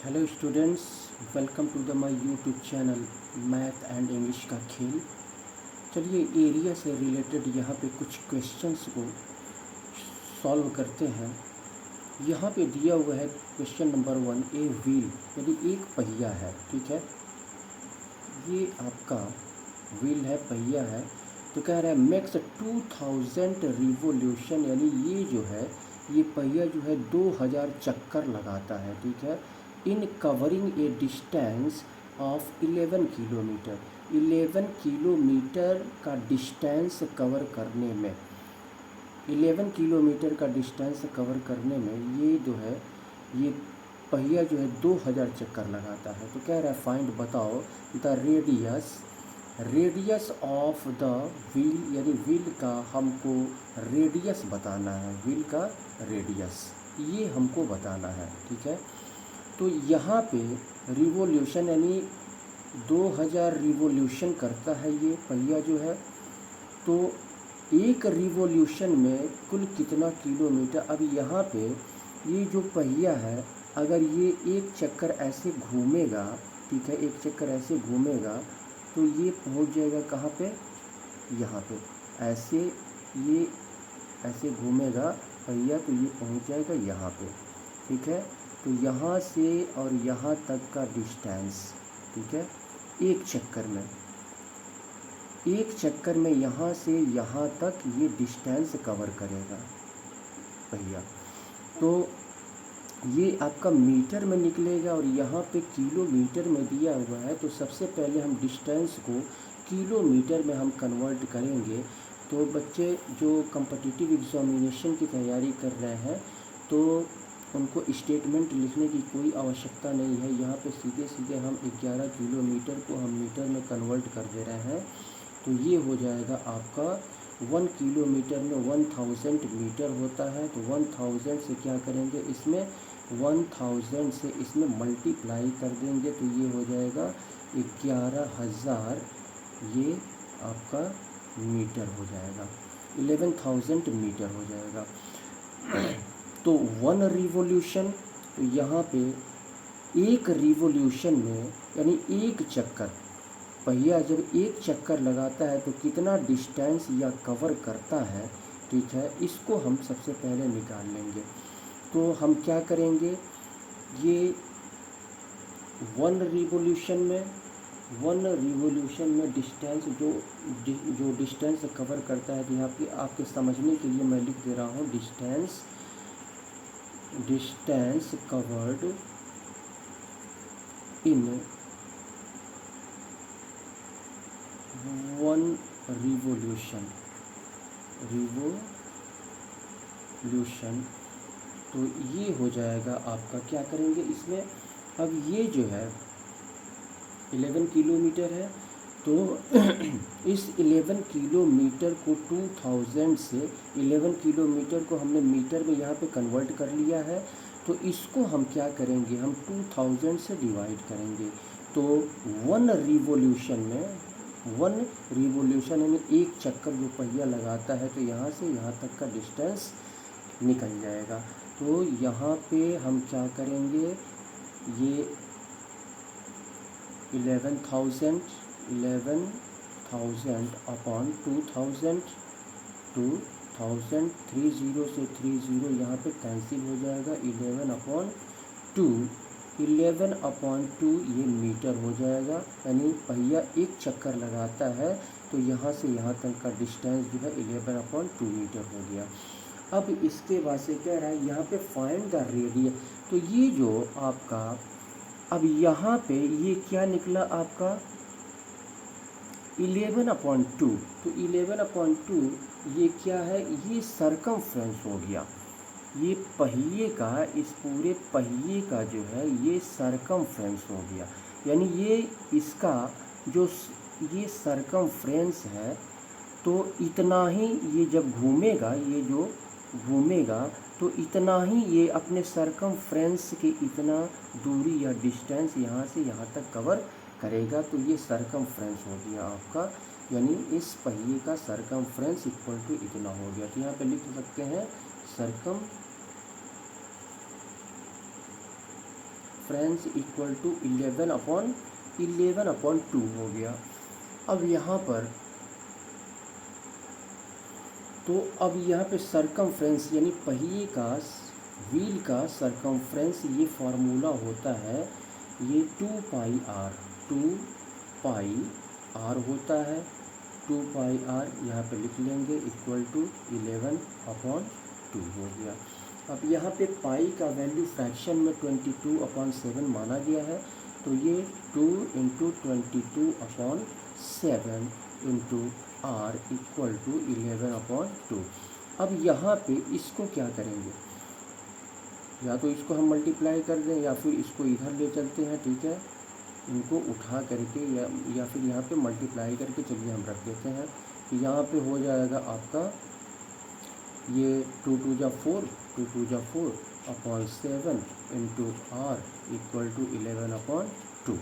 Hello students, welcome to the my YouTube channel math and English का खेल। चलिए area से रिलेटेड यहाँ पे कुछ क्वेश्चंस को सॉल्व करते हैं। यहाँ पे दिया हुआ है क्वेश्चन नंबर 1, ए व्हील यानी एक पहिया है। ठीक है, ये आपका व्हील है, पहिया है। तो कह रहा है मेक्स 2000 रिवोल्यूशन, यानी ये जो है ये पहिया जो है 2000 चक्कर लगाता है। ठीक है, इन covering A distance of 11 kilometre. 11 kilometre का डिस्टेंस कवर करने में 11 किलोमीटर का डिस्टेंस कवर करने में ये जो है ये पहिया जो है 2000 चक्कर लगाता है। तो कह रहा है फाइंड बताओ the radius of the wheel, यानी व्हील का हमको रेडियस बताना है। व्हील का रेडियस ये हमको बताना है। ठीक है, तो यहाँ पे रिवोल्यूशन यानी 2000 रिवोल्यूशन करता है ये पहिया जो है। तो एक रिवोल्यूशन में कुल कितना किलोमीटर। अब यहाँ पे ये जो पहिया है, अगर ये एक चक्कर ऐसे घूमेगा, ठीक है, एक चक्कर ऐसे घूमेगा तो ये पहुँच जाएगा कहाँ पे, यहाँ पे। ऐसे ये ऐसे घूमेगा पहिया तो ये पहुँच जाएगा यहाँ पे। ठीक है, तो यहाँ से और यहाँ तक का डिस्टेंस, ठीक है, एक चक्कर में यहाँ से यहाँ तक ये डिस्टेंस कवर करेगा पहिया। तो ये आपका मीटर में निकलेगा और यहाँ पे किलोमीटर में दिया हुआ है। तो सबसे पहले हम डिस्टेंस को किलोमीटर में हम कन्वर्ट करेंगे। तो बच्चे जो कॉम्पिटिटिव एग्जामिनेशन की तैयारी कर रहे हैं तो उनको स्टेटमेंट लिखने की कोई आवश्यकता नहीं है। यहाँ पे सीधे सीधे हम 11 किलोमीटर को हम मीटर में कन्वर्ट कर दे रहे हैं। तो ये हो जाएगा आपका 1 किलोमीटर में 1000 मीटर होता है। तो 1000 से क्या करेंगे, इसमें 1000 से इसमें मल्टीप्लाई कर देंगे तो ये हो जाएगा 11000, ये आपका मीटर हो जाएगा, 11000 मीटर हो जाएगा। तो 1 रिवोल्यूशन, तो यहाँ पे एक रिवोल्यूशन में यानी एक चक्कर, पहिया जब एक चक्कर लगाता है तो कितना डिस्टेंस या कवर करता है। ठीक है, इसको हम सबसे पहले निकाल लेंगे। तो हम क्या करेंगे, ये 1 रिवोल्यूशन में डिस्टेंस जो डिस्टेंस कवर करता है, तो यहाँ पे आपके समझने के लिए मैं लिख दे रहा हूँ डिस्टेंस कवर्ड इन 1 रिवोल्यूशन। तो ये हो जाएगा आपका, क्या करेंगे इसमें, अब ये जो है 11 किलोमीटर है। तो इस 11 किलोमीटर को 2000 से 11 किलोमीटर को हमने मीटर में यहाँ पे कन्वर्ट कर लिया है। तो इसको हम क्या करेंगे, हम 2000 से डिवाइड करेंगे। तो 1 रिवोल्यूशन यानी एक चक्कर जो पहिया लगाता है, तो यहाँ से यहाँ तक का डिस्टेंस निकल जाएगा। तो यहाँ पे हम क्या करेंगे, ये 11,000 अपॉन 2000 30 से 30 यहाँ पे कैंसिल हो जाएगा। 11/2 ये मीटर हो जाएगा, यानी पहिया एक चक्कर लगाता है तो यहाँ से यहाँ तक का डिस्टेंस जो है 11/2 मीटर हो गया। अब इसके बाद से कह रहा है यहाँ पे फाइंड द रेडियस। तो ये जो आपका, अब यहाँ पे ये क्या निकला आपका 11/2। तो 11/2 ये क्या है, ये सरकमफ्रेंस हो गया। ये पहिए का, इस पूरे पहिए का जो है ये सरकमफ्रेंस हो गया, यानी ये इसका जो ये सरकमफ्रेंस है। तो इतना ही ये जब घूमेगा, ये जो घूमेगा तो इतना ही ये अपने सरकमफ्रेंस के इतना दूरी या डिस्टेंस यहाँ से यहाँ तक कवर करेगा। तो ये सरकमफ्रेंस हो गया आपका, यानी इस पहिए का सरकमफ्रेंस इक्वल टू इतना हो गया। तो यहाँ पे लिख सकते हैं सरकमफ्रेंस सर्कमफ्रेंस इक्वल टू 11/2 हो गया। अब यहाँ पर सर्कमफ्रेंस यानी पहिए का, व्हील का सर्कमफ्रेंस, ये फार्मूला होता है, ये 2πr होता है। 2πr यहाँ पे लिख लेंगे इक्वल टू 11/2 हो गया। अब यहाँ पे पाई का वैल्यू फ्रैक्शन में 22/7 माना गया है, तो ये 2 × 22/7 इंटू r इक्वल टू 11/2। अब यहाँ पे इसको क्या करेंगे, या तो इसको हम मल्टीप्लाई कर दें या फिर इसको इधर ले चलते हैं, ठीक है, इनको उठा करके या फिर यहाँ पे मल्टीप्लाई करके चलिए हम रख देते हैं। तो यहाँ पे हो जाएगा आपका ये 2 × 2 = 4, 2 × 2 = 4/7 इंटू r इक्वल टू 11/2।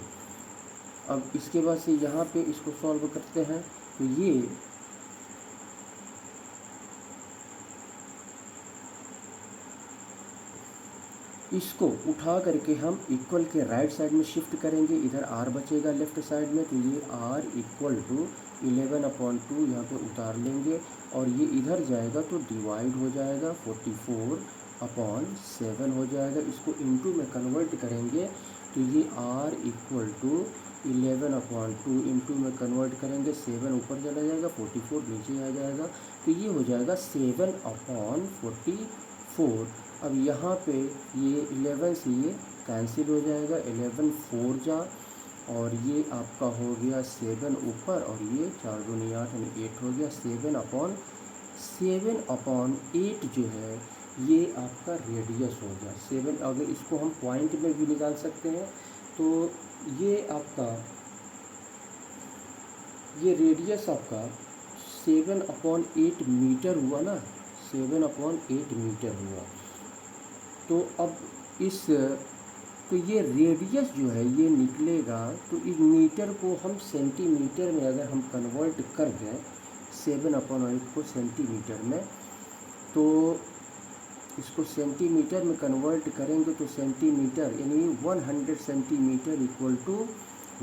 अब इसके बाद से यहाँ पे इसको सॉल्व करते हैं, तो ये इसको उठा करके हम इक्वल के राइट साइड में शिफ्ट करेंगे, इधर r बचेगा लेफ्ट साइड में, तो ये r इक्वल टू 11/2 यहाँ पे उतार लेंगे और ये इधर जाएगा तो डिवाइड हो जाएगा, 44/7 हो जाएगा। इसको इनटू में कन्वर्ट करेंगे तो ये r इक्वल टू 11/2 इंटू में कन्वर्ट करेंगे, 7 ऊपर चला जाएगा, 44 नीचे आ जाएगा, तो ये हो जाएगा 7/44। अब यहाँ पे ये 11 से ये कैंसिल हो जाएगा, 11 4 जा, और ये आपका हो गया 7 ऊपर और ये 4 दूनी 8 यानी 8 हो गया। 7/8 जो है ये आपका रेडियस हो गया। 7, अगर इसको हम पॉइंट में भी निकाल सकते हैं तो ये आपका ये रेडियस आपका 7/8 मीटर हुआ ना, 7/8 मीटर हुआ। तो अब तो ये रेडियस जो है ये निकलेगा, तो इस मीटर को हम सेंटीमीटर में अगर हम कन्वर्ट कर दें, 7/8 को सेंटीमीटर में, तो इसको सेंटीमीटर में कन्वर्ट करेंगे तो सेंटीमीटर यानी 100 सेंटीमीटर इक्वल टू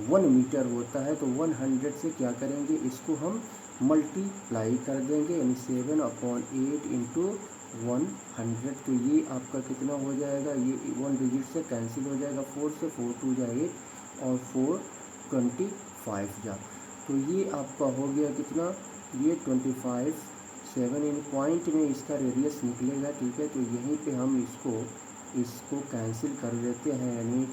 1 मीटर होता है। तो 100 से क्या करेंगे, इसको हम मल्टीप्लाई कर देंगे, यानी 7/8 इंटू 100, तो ये आपका कितना हो जाएगा, ये 1 डिजिट से कैंसिल हो जाएगा, 4 से 4 2 जा 8 और 4 25 जा, तो ये आपका हो गया कितना, ये 25। 7 इन पॉइंट में इसका रेडियस निकलेगा, ठीक है। तो यहीं पे हम इसको कैंसिल कर देते हैं, यानी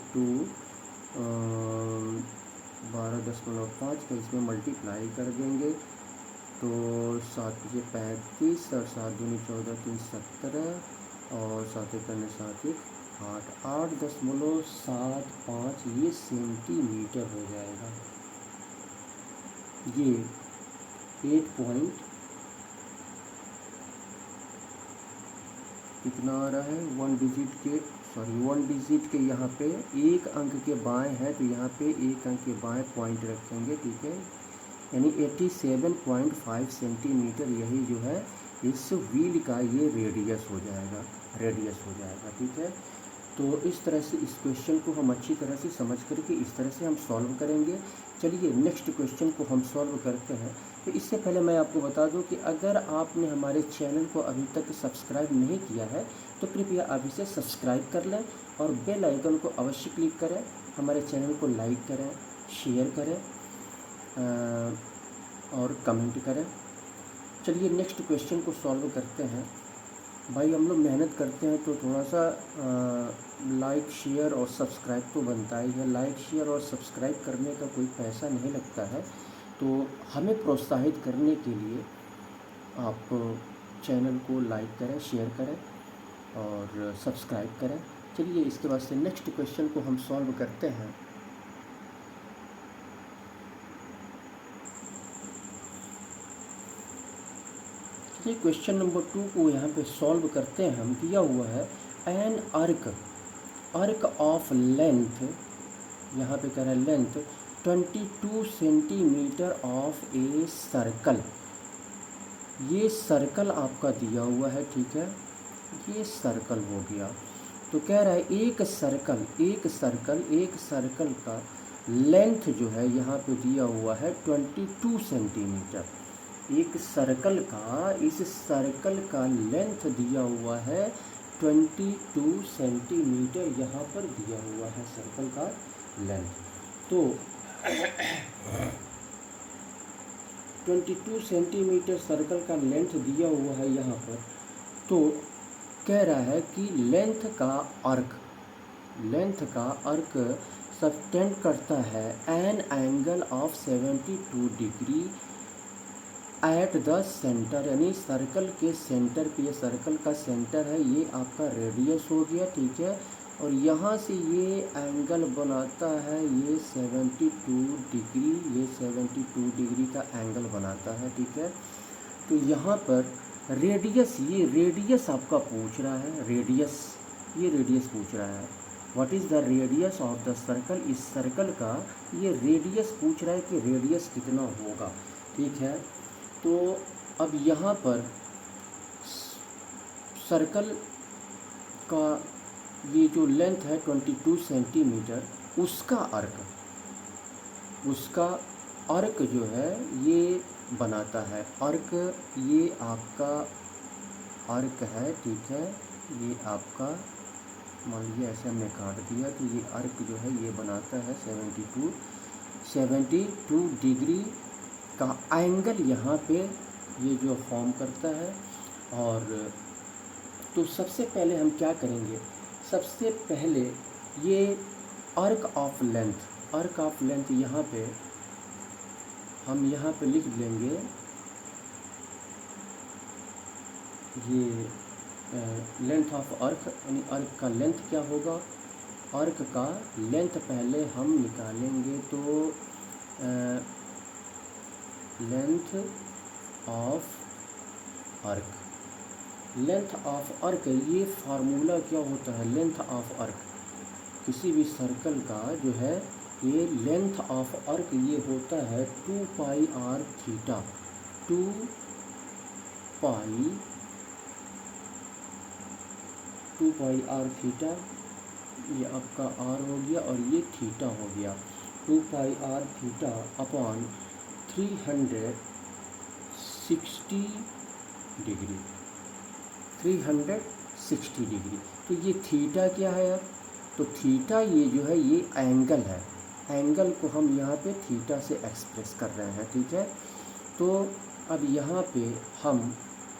12.5 का इसमें मल्टीप्लाई कर देंगे, तो 7 × 35 और 7 दूनी 14 3 17 और 7 × 7 8 8.75 ये सेंटीमीटर हो जाएगा। ये 8 पॉइंट कितना आ रहा है, 1 डिजिट के यहाँ पे एक अंक के बाएं है, तो यहाँ पे एक अंक के बाएं पॉइंट रखेंगे, ठीक है, यानी 87.5 सेंटीमीटर यही जो है इस व्हील का ये रेडियस हो जाएगा, ठीक है। तो इस तरह से इस क्वेश्चन को हम अच्छी तरह से समझ करके इस तरह से हम सॉल्व करेंगे। चलिए नेक्स्ट क्वेश्चन को हम सॉल्व करते हैं। तो इससे पहले मैं आपको बता दूं कि अगर आपने हमारे चैनल को अभी तक सब्सक्राइब नहीं किया है तो कृपया आप इसे सब्सक्राइब कर लें और बेल आइकन को अवश्य क्लिक करें, हमारे चैनल को लाइक करें, शेयर करें और कमेंट करें। चलिए नेक्स्ट क्वेश्चन को सॉल्व करते हैं। भाई हम लोग मेहनत करते हैं तो थोड़ा सा लाइक शेयर और सब्सक्राइब तो बनता ही है। लाइक शेयर और सब्सक्राइब करने का कोई पैसा नहीं लगता है, तो हमें प्रोत्साहित करने के लिए आप चैनल को लाइक करें, शेयर करें और सब्सक्राइब करें। चलिए इसके बाद से नेक्स्ट क्वेश्चन को हम सॉल्व करते हैं। चलिए क्वेश्चन नंबर 2 को यहाँ पे सॉल्व करते हैं हम। दिया हुआ है एन अर्क ऑफ लेंथ, यहाँ पे कह रहा है length 22 centimetre of a circle. ये सर्कल आपका दिया हुआ है, ठीक है, ये सर्कल हो गया। तो कह रहा है एक सर्कल का लेंथ जो है यहाँ पे दिया हुआ है 22 सेंटीमीटर। एक सर्कल का, इस सर्कल का लेंथ दिया हुआ है 22 सेंटीमीटर, यहाँ पर दिया हुआ है सर्कल का लेंथ। तो 22 सेंटीमीटर सर्कल का लेंथ दिया हुआ है यहाँ पर। तो कह रहा है कि लेंथ का अर्क सबटेंड करता है an angle of 72 degree at the centre, यानी सर्कल के सेंटर पे, ये सर्कल का सेंटर है, ये आपका रेडियस हो गया, ठीक है। और यहाँ से ये एंगल बनाता है ये 72 डिग्री, ये 72 डिग्री का एंगल बनाता है, ठीक है। तो यहाँ पर रेडियस, ये रेडियस आपका पूछ रहा है, रेडियस, ये रेडियस पूछ रहा है। What is the radius of the circle, इस सर्कल का ये रेडियस पूछ रहा है कि रेडियस कितना होगा, ठीक है। तो अब यहाँ पर सर्कल का ये जो लेंथ है 22 सेंटीमीटर, उसका अर्क जो है ये बनाता है, अर्क, ये आपका अर्क है, ठीक है। ये आपका मान लीजिए ऐसे हमने काट दिया, तो ये अर्क जो है ये बनाता है 72 डिग्री का एंगल यहाँ पे ये जो फॉर्म करता है। और तो सबसे पहले हम क्या करेंगे, सबसे पहले ये अर्क ऑफ लेंथ यहाँ पे हम यहाँ पे लिख लेंगे, ये लेंथ ऑफ अर्क, यानी अर्क का लेंथ क्या होगा, अर्क का लेंथ पहले हम निकालेंगे। तो लेंथ ऑफ अर्क, ये फार्मूला क्या होता है, लेंथ ऑफ अर्क, किसी भी सर्कल का जो है ये लेंथ ऑफ अर्क ये होता है 2 pi r theta, 2 pi r theta, ये आपका आर हो गया और ये थीटा हो गया, 2 pi r theta upon 360 degree, 360 degree. तो ये थीटा क्या है अब, तो थीटा ये जो है ये एंगल है, एंगल को हम यहाँ पे थीटा से एक्सप्रेस कर रहे हैं, ठीक है। तो अब यहाँ पे हम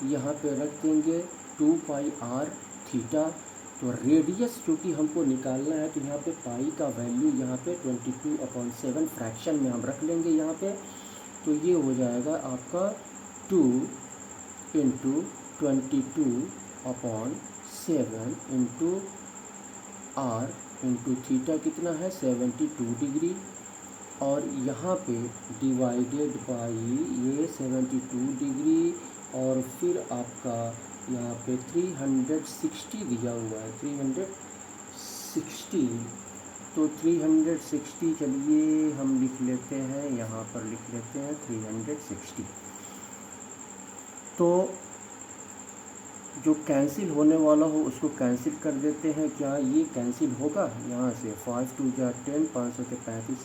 यहाँ पे रख देंगे 2 पाई आर थीटा। तो रेडियस चूँकि हमको निकालना है, तो यहाँ पे पाई का वैल्यू यहाँ पे 22/7 फ्रैक्शन में हम रख लेंगे यहाँ पे। तो ये हो जाएगा आपका 2 × 22/7 × आर इंटू थीटा कितना है 72 डिग्री, और यहाँ पे डिवाइडेड बाई ये 72 डिग्री, और फिर आपका यहाँ पे 360 दिया हुआ है, 360। तो 360 चलिए हम लिख लेते हैं, यहाँ पर लिख लेते हैं 360। तो जो कैंसिल होने वाला हो उसको कैंसिल कर देते हैं, क्या ये कैंसिल होगा, यहाँ से 5 2 जा 10, 5 के 35।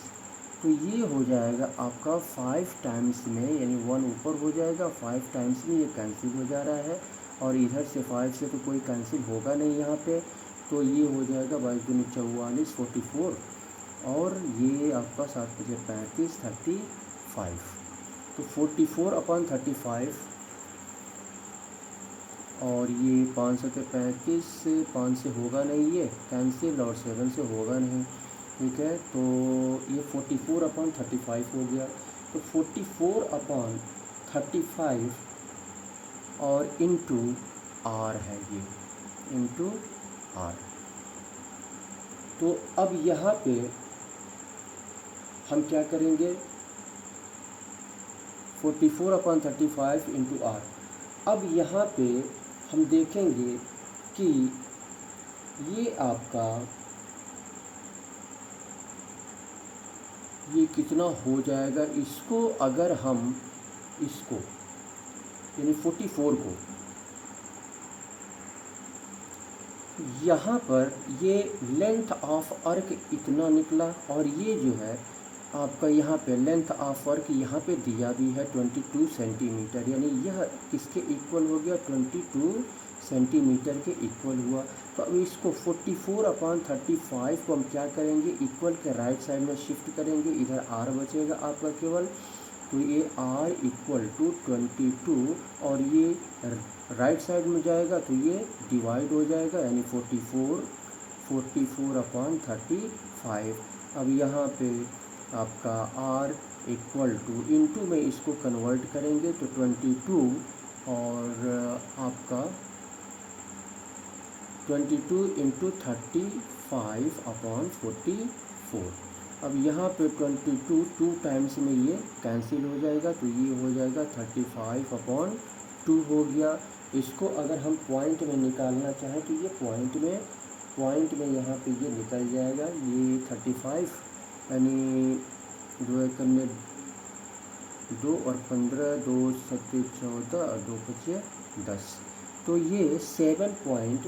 तो ये हो जाएगा आपका 5 टाइम्स में, यानी 1 ऊपर हो जाएगा, 5 टाइम्स में ये कैंसिल हो जा रहा है, और इधर से 5 से तो कोई कैंसिल होगा नहीं यहाँ पे। तो ये हो जाएगा 22 दूनी 44, 44, और ये आपका 7 5 35, 35। तो 44/35, और ये 5 के 35 से 5 से होगा नहीं, ये कैंसिल, और 7 से होगा नहीं, ठीक है। तो ये 44/35 हो गया। तो 44/35 और इंटू आर है, ये इंटू आर। तो अब यहाँ पे हम क्या करेंगे, 44/35 इंटू आर। अब यहाँ पे हम देखेंगे कि ये आपका ये कितना हो जाएगा, इसको अगर हम इसको यानी 44 को यहाँ पर ये लेंथ ऑफ अर्क इतना निकला, और ये जो है आपका यहाँ पे लेंथ ऑफ अर्क यहाँ पे दिया भी है 22 सेंटीमीटर, यानी यह किसके इक्वल हो गया, 22 सेंटीमीटर के इक्वल हुआ। तो अब इसको 44/35 को हम क्या करेंगे, इक्वल के राइट साइड में शिफ्ट करेंगे, इधर r बचेगा आपका केवल, तो ये r इक्वल टू 22, और ये राइट साइड में जाएगा तो ये डिवाइड हो जाएगा, यानी 44/35। अब यहाँ पे आपका r इक्वल टू इंटू में इसको कन्वर्ट करेंगे तो 22, और आपका 22 इंटू 35/44। अब यहाँ पे 22 2 टाइम्स में ये कैंसिल हो जाएगा, तो ये हो जाएगा 35/2 हो गया। इसको अगर हम पॉइंट में निकालना चाहें तो ये पॉइंट में यहाँ पे ये निकल जाएगा, ये 35, यानी 2 एकम में 2 और 15, 2 7 14 और 2 5 10, तो ये 7.5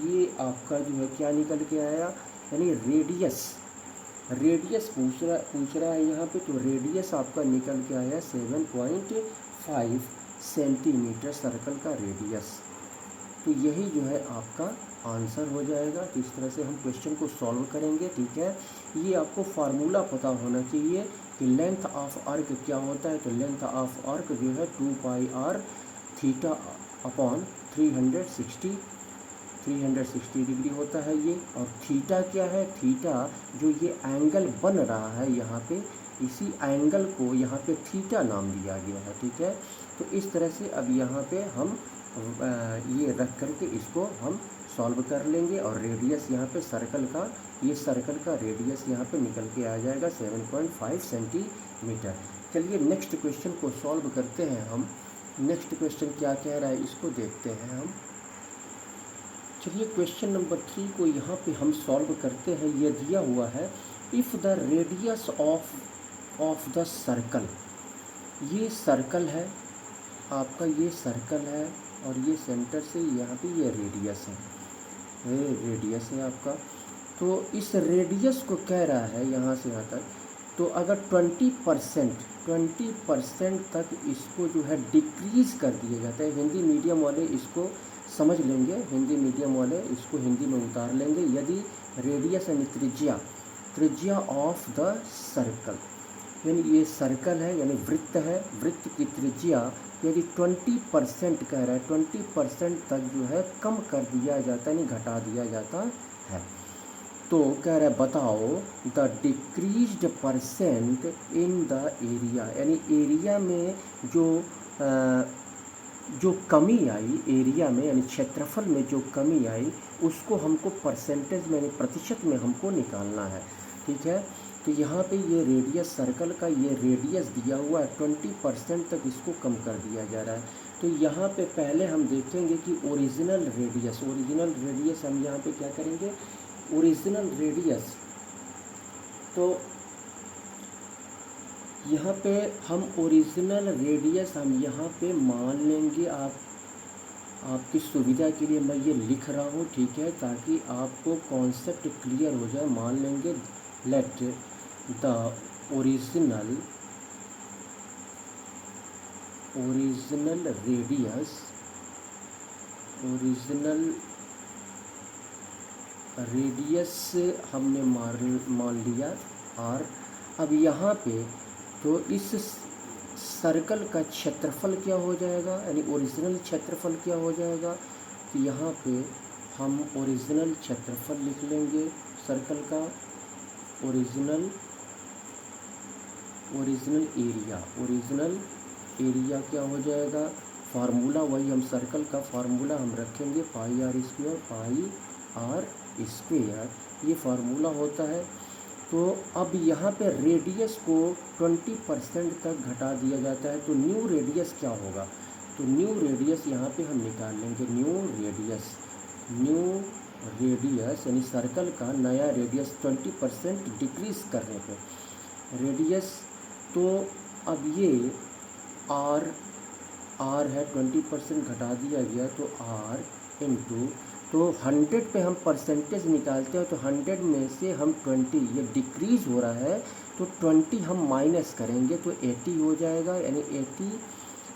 ये आपका जो है क्या निकल के आया, यानी रेडियस पूछ रहा है यहाँ पे, तो रेडियस आपका निकल के आया 7.5 सेंटीमीटर सर्कल का रेडियस। तो यही जो है आपका आंसर हो जाएगा। तो इस तरह से हम क्वेश्चन को सॉल्व करेंगे, ठीक है। ये आपको फार्मूला पता होना चाहिए कि लेंथ ऑफ आर्क क्या होता है। तो लेंथ ऑफ आर्क जो है 2πr थीटा अपॉन 360 डिग्री होता है ये। और थीटा क्या है, थीटा जो ये एंगल बन रहा है यहाँ पे, इसी एंगल को यहाँ पे थीटा नाम दिया गया है, ठीक है। तो इस तरह से अब यहाँ पे हम ये रख करके इसको हम सॉल्व कर लेंगे, और रेडियस यहाँ पे सर्कल का रेडियस यहाँ पे निकल के आ जाएगा 7.5 सेंटीमीटर। चलिए नेक्स्ट क्वेश्चन को सॉल्व करते हैं हम। नेक्स्ट क्वेश्चन क्या कह रहा है इसको देखते हैं हम। चलिए क्वेश्चन नंबर 3 को यहाँ पे हम सॉल्व करते हैं। ये दिया हुआ है, if the radius of the circle, ये सर्कल है आपका, ये सर्कल है, और ये सेंटर से यहाँ पे ये रेडियस है, ये रेडियस है आपका। तो इस रेडियस को कह रहा है यहाँ से यहाँ तक, तो अगर 20% तक इसको जो है डिक्रीज़ कर दिया जाता है, हिंदी मीडियम वाले इसको समझ लेंगे, हिंदी मीडियम वाले इसको हिंदी में उतार लेंगे। यदि रेडियस यानी त्रिज्या ऑफ द सर्कल, यानी ये सर्कल है यानी वृत्त है, वृत्त की त्रिज्या यदि 20% कह रहा है, 20% तक जो है कम कर दिया जाता है, यानी घटा दिया जाता है, तो कह रहा है बताओ the decreased percent in the area, यानी एरिया में जो कमी आई, एरिया में यानी क्षेत्रफल में जो कमी आई, उसको हमको परसेंटेज में यानी प्रतिशत में हमको निकालना है, ठीक है। तो यहाँ पे ये रेडियस सर्कल का ये रेडियस दिया हुआ है, 20% तक इसको कम कर दिया जा रहा है। तो यहाँ पे पहले हम देखेंगे कि ओरिजिनल रेडियस हम यहाँ पे क्या करेंगे, ओरिजिनल रेडियस, तो यहाँ पे हम ओरिजिनल रेडियस हम यहाँ पे मान लेंगे। आपकी सुविधा के लिए मैं ये लिख रहा हूँ, ठीक है, ताकि आपको कॉन्सेप्ट क्लियर हो जाए। मान लेंगे लेट द ओरिजिनल रेडियस हमने मान लिया r। अब यहाँ पे तो इस सर्कल का क्षेत्रफल क्या हो जाएगा, यानी ओरिजिनल क्षेत्रफल क्या हो जाएगा। तो यहाँ पे हम ओरिजिनल क्षेत्रफल लिख लेंगे सर्कल का, ओरिजिनल एरिया क्या हो जाएगा, फार्मूला वही हम सर्कल का फार्मूला हम रखेंगे, πr², ये फार्मूला होता है। तो अब यहाँ पे रेडियस को 20% तक घटा दिया जाता है, तो न्यू रेडियस क्या होगा, तो न्यू रेडियस यहाँ पे हम निकाल लेंगे। न्यू रेडियस यानी सर्कल का नया रेडियस 20% डिक्रीज़ करने पे रेडियस, तो अब ये r आर है 20% घटा दिया गया तो आर इंटू, तो 100 पे हम परसेंटेज निकालते हैं तो 100 में से हम 20, ये डिक्रीज़ हो रहा है तो 20 हम माइनस करेंगे तो 80 हो जाएगा, यानी 80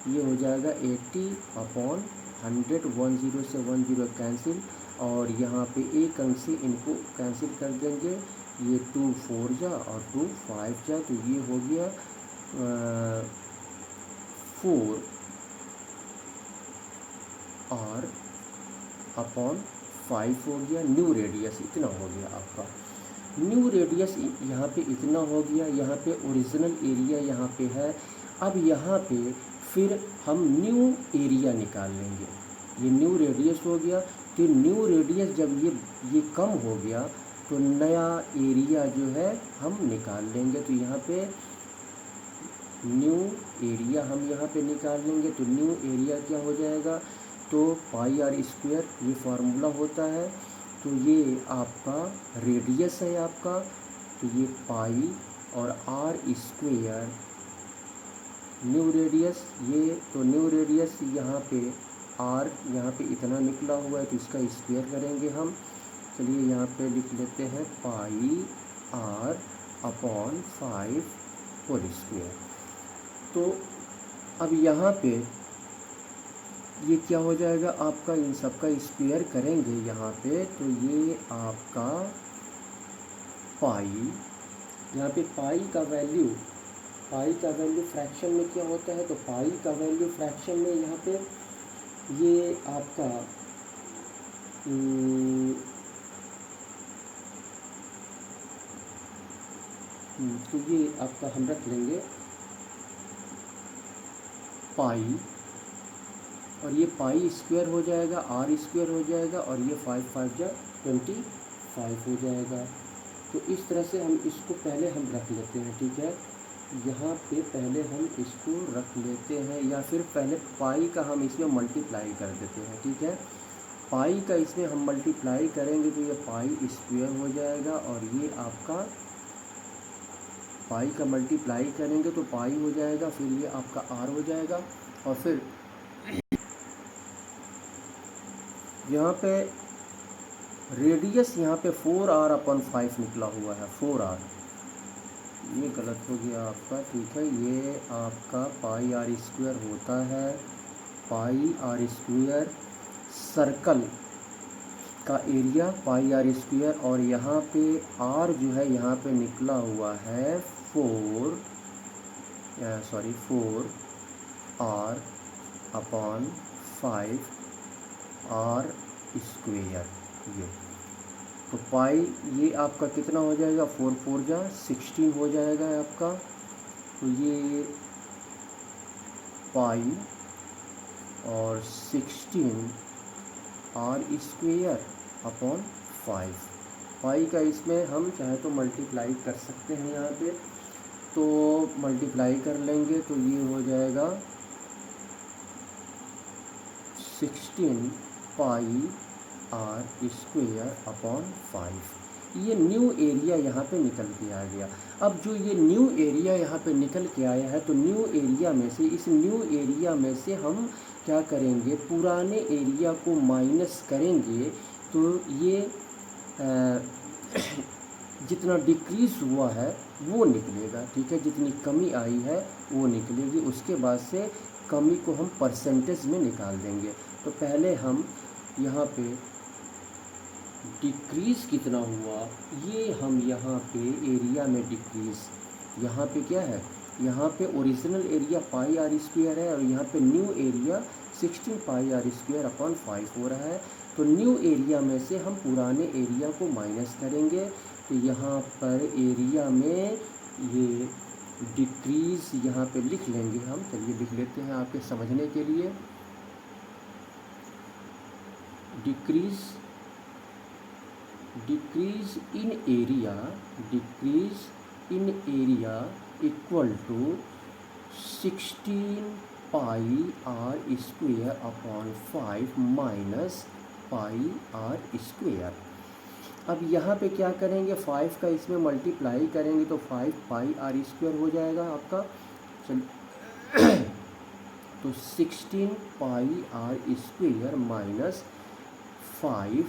ये हो जाएगा 80 अपॉन 100, 10 से 10 कैंसिल, और यहाँ पे एक अंक से इनको कैंसिल कर देंगे, ये 2 4 जा और 2 5 जा, तो ये हो गया 4 आर अपॉन 5 हो गया। न्यू रेडियस इतना हो गया आपका, न्यू रेडियस यहाँ पे इतना हो गया। यहाँ पे ओरिजिनल एरिया यहाँ पे है। अब यहाँ पे फिर हम न्यू एरिया निकाल लेंगे, ये न्यू रेडियस हो गया। तो न्यू रेडियस जब ये कम हो गया तो नया एरिया जो है हम निकाल लेंगे। तो यहाँ पे न्यू एरिया हम यहाँ पे निकाल लेंगे, तो न्यू एरिया क्या हो जाएगा, तो पाई आर स्क्वायर, ये फार्मूला होता है। तो ये आपका रेडियस है आपका, तो ये पाई और आर स्क्वायर न्यू रेडियस, ये तो न्यू रेडियस यहाँ पे आर यहाँ पे इतना निकला हुआ है तो इसका स्क्वायर करेंगे हम। चलिए यहाँ पे लिख लेते हैं पाई आर अपॉन 5 होल स्क्वायर। तो अब यहाँ पे ये क्या हो जाएगा आपका, इन सब का स्क्वायर करेंगे यहाँ पे, तो ये आपका पाई, यहाँ पे पाई का वैल्यू फ्रैक्शन में क्या होता है, तो पाई का वैल्यू फ्रैक्शन में यहाँ पे ये आपका तो ये आपका हम रख लेंगे पाई, और ये पाई स्क्वायर हो जाएगा, आर स्क्वायर हो जाएगा, और ये 5 5 जा 25 हो जाएगा। तो इस तरह से हम इसको पहले हम रख लेते हैं, ठीक है। यहाँ पे पहले हम इसको रख लेते हैं, या फिर पहले पाई का हम इसमें मल्टीप्लाई कर देते हैं, ठीक है। पाई का इसमें हम मल्टीप्लाई करेंगे तो ये पाई स्क्वायर हो जाएगा, और ये आपका पाई का मल्टीप्लाई करेंगे तो पाई हो जाएगा, फिर ये आपका आर हो जाएगा। और फिर यहाँ पे रेडियस यहाँ पे 4r अपॉन 5 निकला हुआ है, 4r, ये गलत हो गया आपका, ठीक है। ये आपका पाई आर स्क्वायर होता है, पाई आर स्क्वायर सर्कल का एरिया पाई आर स्क्वायर, और यहाँ पे आर जो है यहाँ पे निकला हुआ है 4 आर अपॉन 5 आर स्क्वायर। ये तो पाई ये आपका कितना हो जाएगा, 4 4 जा 16 हो जाएगा आपका। तो ये पाई और 16 आर स्क्वायर अपॉन 5, पाई का इसमें हम चाहे तो मल्टीप्लाई कर सकते हैं, यहाँ पे तो मल्टीप्लाई कर लेंगे तो ये हो जाएगा 16 पाई आर स्क्वायर अपॉन 5। ये न्यू एरिया यहाँ पे निकल के आ गया। अब जो ये न्यू एरिया यहाँ पे निकल के आया है, तो न्यू एरिया में से, इस न्यू एरिया में से हम क्या करेंगे, पुराने एरिया को माइनस करेंगे, तो ये जितना डिक्रीज़ हुआ है वो निकलेगा, ठीक है। जितनी कमी आई है वो निकलेगी, उसके बाद से कमी को हम परसेंटेज में निकाल देंगे। तो पहले हम यहाँ पे डिक्रीज़ कितना हुआ, ये हम यहाँ पे एरिया में डिक्रीज़, यहाँ पे क्या है, यहाँ पे original area pi are square है, और यहाँ पे new area 16 pi are square upon 5 हो रहा है। तो न्यू एरिया में से हम पुराने एरिया को माइनस करेंगे, तो यहाँ पर एरिया में ये डिक्रीज़ यहाँ पे लिख लेंगे हम। चलिए लिख लेते हैं आपके समझने के लिए, decrease in area equal to 16 pi are square upon 5 minus pi are square. अब यहाँ पे क्या करेंगे, 5 का इसमें मल्टीप्लाई करेंगे तो 5 पाई आर स्क्वायर हो जाएगा आपका। चलिए तो 16 pi r square minus 5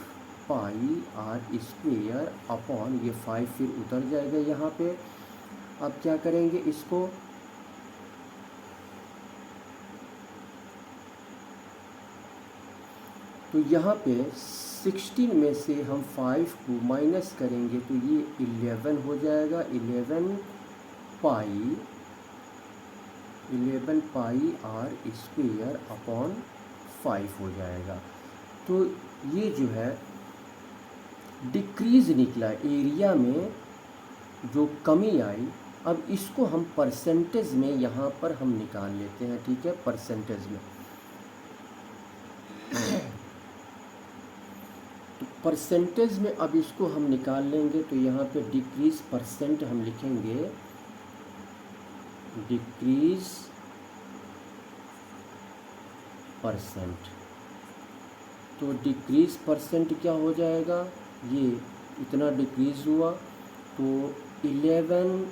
pi r square upon ये 5 फिर उतर जाएगा यहाँ पे। अब क्या करेंगे इसको, तो यहाँ पे 16 में से हम 5 को माइनस करेंगे तो ये 11 हो जाएगा। 11 पाई आर स्क्वेयर अपॉन 5 हो जाएगा। तो ये जो है डिक्रीज निकला एरिया में, जो कमी आई। अब इसको हम परसेंटेज में यहाँ पर हम निकाल लेते हैं, ठीक है, परसेंटेज में। तो परसेंटेज में अब इसको हम निकाल लेंगे तो यहाँ पे डिक्रीज परसेंट हम लिखेंगे, डिक्रीज परसेंट। तो डिक्रीज परसेंट क्या हो जाएगा, ये इतना डिक्रीज हुआ तो 11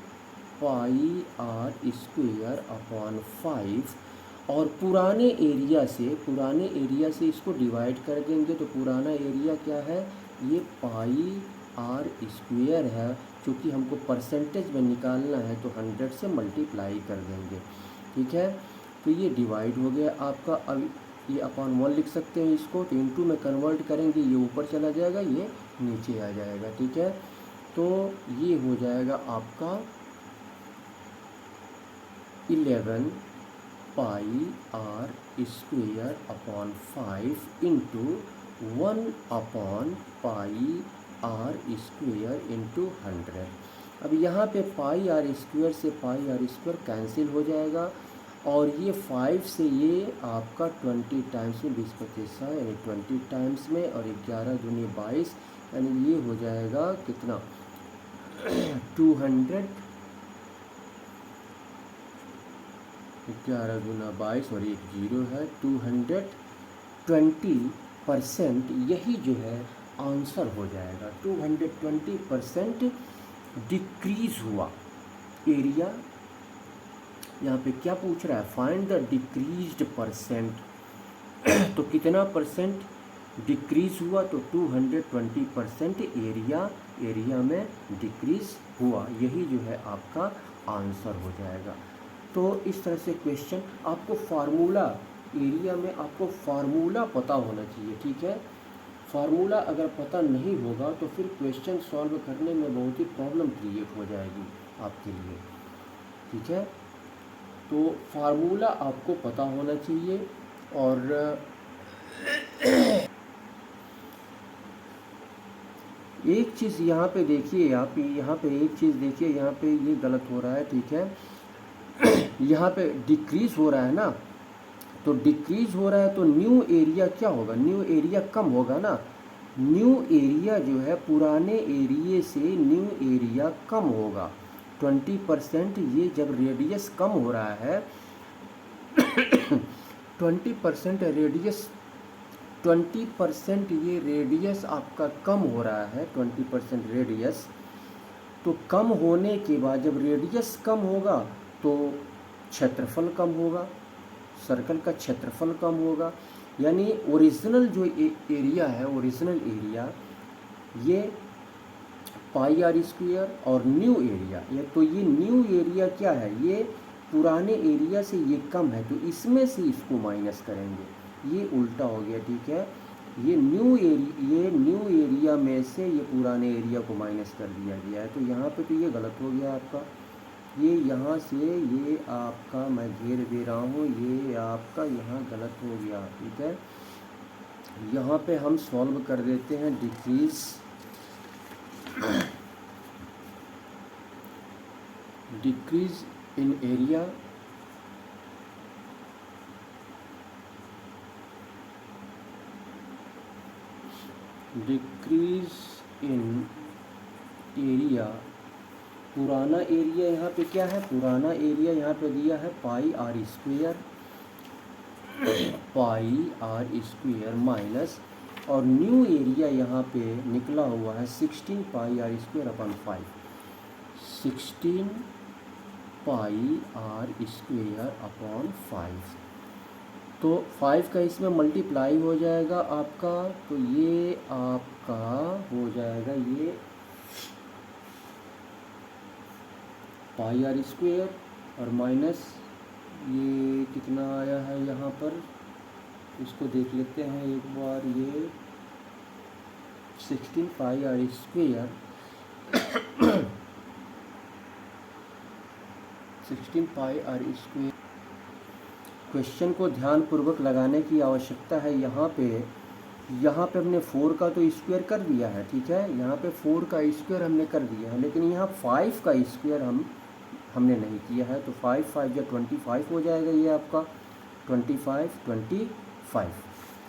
पाई आर स्क्वेयर अपॉन 5, और पुराने एरिया से इसको डिवाइड कर देंगे तो पुराना एरिया क्या है, ये पाई आर स्क्वेयर है। क्योंकि हमको परसेंटेज में निकालना है तो 100 से मल्टीप्लाई कर देंगे, ठीक है। तो ये डिवाइड हो गया आपका। अब ये अपॉन 1 लिख सकते हैं इसको, तो इनटू में कन्वर्ट करेंगे, ये ऊपर चला जाएगा, ये नीचे आ जाएगा, ठीक है। तो ये हो जाएगा आपका 11 pi r square upon 5 into 1 upon pi r square into 100। अब यहाँ पे पाई आर स्क्वेयर से पाई आर स्क्वेयर कैंसिल हो जाएगा, और ये 5 से ये आपका 20 टाइम्स में 20 25 यानी 20 टाइम्स में, और 11 दूनी 22, यानी ये हो जाएगा कितना 200, 11 दूना 22 और एक जीरो है, 220%। यही जो है आंसर हो जाएगा। 220% डिक्रीज हुआ एरिया। यहाँ पे क्या पूछ रहा है, फाइंड द डिक्रीज्ड परसेंट। तो कितना परसेंट डिक्रीज हुआ, तो 220% एरिया में डिक्रीज हुआ। यही जो है आपका आंसर हो जाएगा। तो इस तरह से क्वेश्चन, आपको फार्मूला एरिया में आपको फार्मूला पता होना चाहिए, ठीक है। फार्मूला अगर पता नहीं होगा तो फिर क्वेश्चन सॉल्व करने में बहुत ही प्रॉब्लम क्रिएट हो जाएगी आपके लिए, ठीक है। तो फार्मूला आपको पता होना चाहिए। और एक चीज़ यहाँ पे देखिए, आप यहाँ पे एक चीज़ देखिए, यहाँ पे ये गलत हो रहा है, ठीक है। यहाँ पे डिक्रीज हो रहा है ना, तो डिक्रीज हो रहा है तो न्यू एरिया क्या होगा, न्यू एरिया कम होगा ना। न्यू एरिया जो है पुराने एरिया से न्यू एरिया कम होगा 20%। ये जब रेडियस कम हो रहा है 20% रेडियस, 20% ये रेडियस आपका कम हो रहा है, 20% रेडियस। तो कम होने के बाद जब रेडियस कम होगा तो क्षेत्रफल कम होगा, सर्कल का क्षेत्रफल कम होगा। यानी ओरिजिनल जो एरिया है, ओरिजिनल एरिया ये पाई आर स्क्वायर, और न्यू एरिया ये, तो ये न्यू एरिया क्या है, ये पुराने एरिया से ये कम है, तो इसमें से इसको माइनस करेंगे, ये उल्टा हो गया, ठीक है। ये न्यू एरिया में से ये पुराने एरिया को माइनस कर दिया गया है। तो यहाँ पे तो ये गलत हो गया आपका, ये यहाँ से ये आपका मैं घेर दे रहा हूँ, ये आपका यहाँ गलत हो गया, ठीक है। यहाँ पे हम सॉल्व कर देते हैं। Decrease in area, decrease in area, पुराना एरिया यहाँ पे क्या है, पुराना एरिया यहाँ पे दिया है pi are square, pi are square minus, और न्यू एरिया यहाँ पे निकला हुआ है 16 pi are square upon 5, 16 pi are square upon 5। तो 5 का इसमें मल्टीप्लाई हो जाएगा आपका, तो ये आपका हो जाएगा ये पाई आर स्क्वेयर और माइनस ये कितना आया है यहाँ पर, इसको देख लेते हैं एक बार, ये 16 pi r square 16 pi r square. Question को ध्यानपूर्वक लगाने की आवश्यकता है। यहाँ पे हमने 4 का तो स्क्वायर कर दिया है, ठीक है, यहाँ पे 4 का स्क्वायर हमने कर दिया है, लेकिन यहाँ 5 का स्क्वायर हमने नहीं किया है। तो 5 5 या 25 हो जाएगा, ये आपका 25,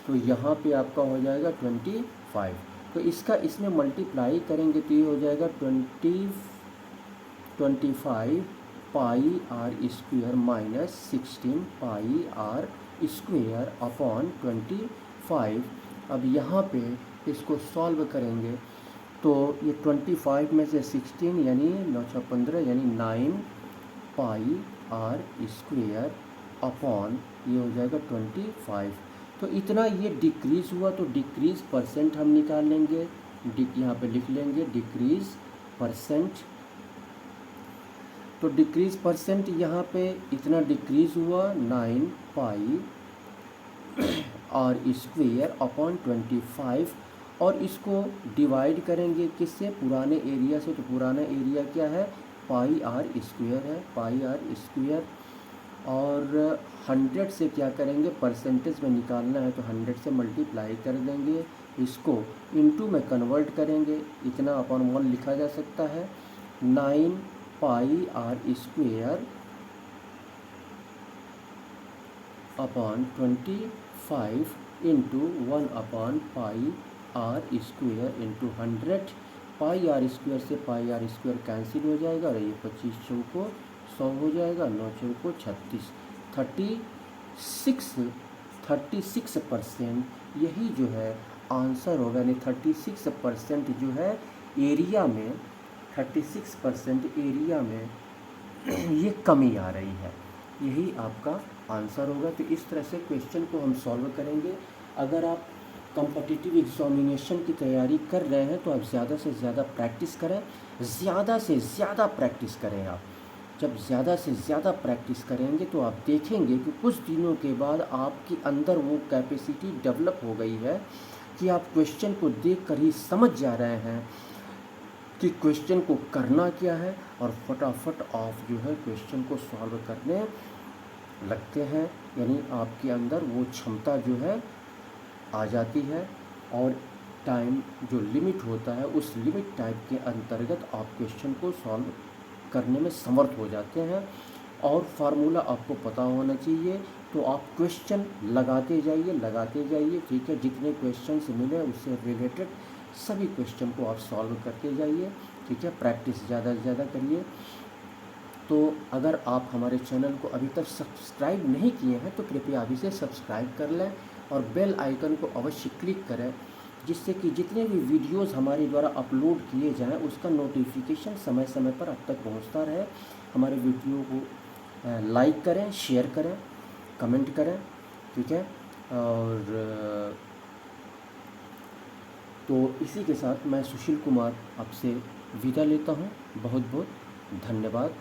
तो यहाँ पे आपका हो जाएगा 25। तो इसका इसमें मल्टीप्लाई करेंगे तो ये हो जाएगा 25 pi r square minus 16 pi r square upon 25। अब यहाँ पे इसको सॉल्व करेंगे तो ये 25 में से 16 यानी 9 6 15 यानी 9 पाई आर स्क्वेयर अपॉन ये हो जाएगा 25। तो इतना ये डिक्रीज़ हुआ, तो डिक्रीज़ परसेंट हम निकाल लेंगे, यहाँ पे लिख लेंगे डिक्रीज़ परसेंट। तो डिक्रीज़ परसेंट यहाँ पे इतना डिक्रीज़ हुआ 9 पाई आर स्क्वेयर अपॉन 25, और इसको डिवाइड करेंगे किससे, पुराने एरिया से। तो पुराना एरिया क्या है, पाई आर स्क्वेयर है, पाई आर स्क्वेयर। और 100 से क्या करेंगे, परसेंटेज में निकालना है तो 100 से मल्टीप्लाई कर देंगे, इसको इनटू में कन्वर्ट करेंगे, इतना अपॉन 1 लिखा जा सकता है। 9 pi r square upon 25 into 1 upon pi r square into 100। Pi r square से पाई आर स्क्वेयर कैंसिल हो जाएगा और ये 25 चौको 100 हो जाएगा, 9 चौको 36, 36% यही जो है आंसर होगा। यानी 36% जो है एरिया में, 36% एरिया में ये कमी आ रही है, यही आपका आंसर होगा। तो इस तरह से क्वेश्चन को हम सॉल्व करेंगे। अगर आप कॉम्पिटिटिव एग्जामिनेशन की तैयारी कर रहे हैं तो आप ज़्यादा से ज़्यादा प्रैक्टिस करें, ज़्यादा से ज़्यादा प्रैक्टिस करें। आप जब ज़्यादा से ज़्यादा प्रैक्टिस करेंगे तो आप देखेंगे कि कुछ दिनों के बाद आपके अंदर वो कैपेसिटी डेवलप हो गई है कि आप क्वेश्चन को देखकर ही समझ जा रहे हैं कि क्वेश्चन को करना क्या है, और फटाफट आप जो है क्वेश्चन को सॉल्व करने लगते हैं। यानी आपके अंदर वो क्षमता जो है आ जाती है, और टाइम जो लिमिट होता है उस लिमिट टाइम के अंतर्गत आप क्वेश्चन को सॉल्व करने में समर्थ हो जाते हैं। और फार्मूला आपको पता होना चाहिए, तो आप क्वेश्चन लगाते जाइए, ठीक है। जितने क्वेश्चंस मिले उससे रिलेटेड सभी क्वेश्चन को आप सॉल्व करते जाइए, ठीक है। प्रैक्टिस ज़्यादा से ज़्यादा करिए। तो अगर आप हमारे चैनल को अभी तक सब्सक्राइब नहीं किए हैं तो कृपया अभी से सब्सक्राइब कर लें और बेल आइकन को अवश्य क्लिक करें, जिससे कि जितने भी वीडियोस हमारे द्वारा अपलोड किए जाएं उसका नोटिफिकेशन समय समय पर आप तक पहुंचता रहे। हमारे वीडियो को लाइक करें, शेयर करें, कमेंट करें, ठीक है। और तो इसी के साथ मैं सुशील कुमार आपसे विदा लेता हूं। बहुत बहुत धन्यवाद।